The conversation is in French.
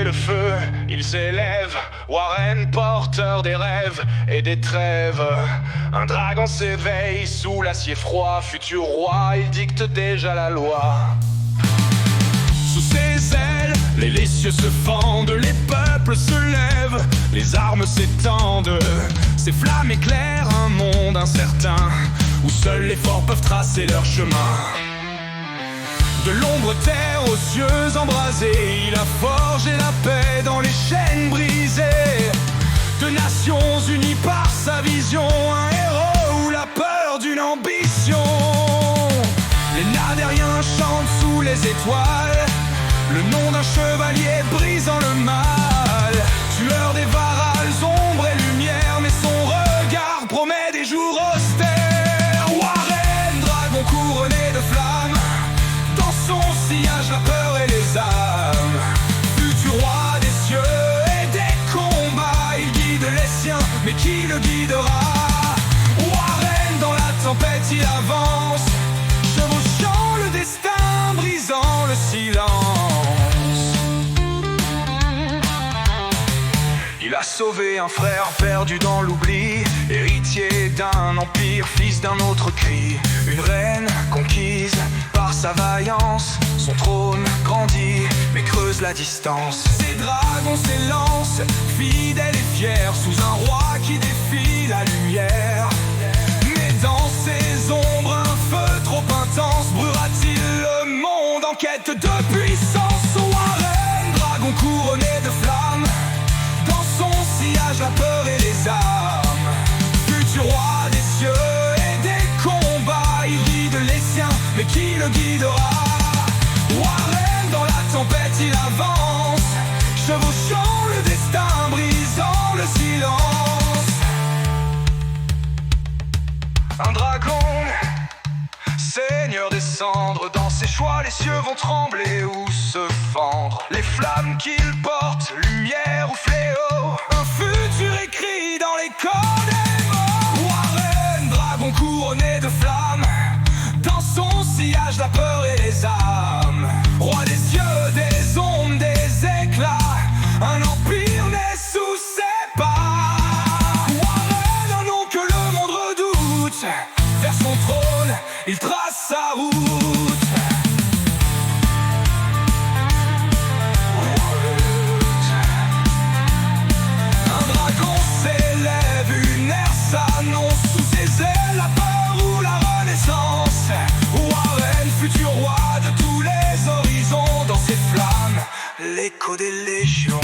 le feu, il s'élève. Warren, porteur des rêves et des trêves. Un dragon s'éveille sous l'acier froid. Futur roi, il dicte déjà la loi. Sous ses ailes, les cieux se fendent, les peuples se lèvent, les armes s'étendent. Ces flammes éclairent un monde incertain, où seuls les forts peuvent tracer leur chemin. De l'ombre terre aux cieux embrasés, il a forgé la paix dans les chaînes brisées. De nations unies par sa vision, un héros ou la peur d'une ambition. Les Nadériens chantent sous les étoiles, le nom d'un chevalier brisant le mal. Tueur des varals, ombre et lumière, mais son regard promet des jours austères. Warren, dragon couronné de flammes, dans son sillage la peur et les âmes. Futur roi des cieux et des combats, il guide les siens, mais qui le guidera? Warren, dans la tempête il avance, chevauchant le destin, brisant le silence. Il a sauvé un frère perdu dans l'oubli, héritier d'un empire, fils d'un autre cri. Une reine conquise par sa vaillance, son trône grandit mais creuse la distance. Ses dragons s'élancent, fidèles et fiers, sous un roi qui défie la lumière. Mais dans ses ombres un feu trop intense, brûlera-t-il le monde en quête de puissance? Warren, dragon couronné de flammes, dans son sillage la peur et les armes. Futur roi des cieux et des combats, il guide les siens, mais qui le guidera? Warren, dans la tempête il avance, chevauchant le destin, brisant le silence. Un dragon, seigneur des cendres, dans ses choix les cieux vont trembler ou se fendre. Les flammes qu'il porte, lumière ou fléau, un futur écrit dans les codes des mots. Warren, dragon couronné de flammes, dans son sillage la peur et les âmes. Roi des cieux, des ombres, des éclats, un empire naît sous ses pas. Warren, un nom que le monde redoute, vers son trône il trace sa route. Un dragon s'élève, une ère s'annonce, sous ses ailes la peur ou la renaissance. Warren, futur roi de tous les horizons, dans ses flammes l'écho des légions.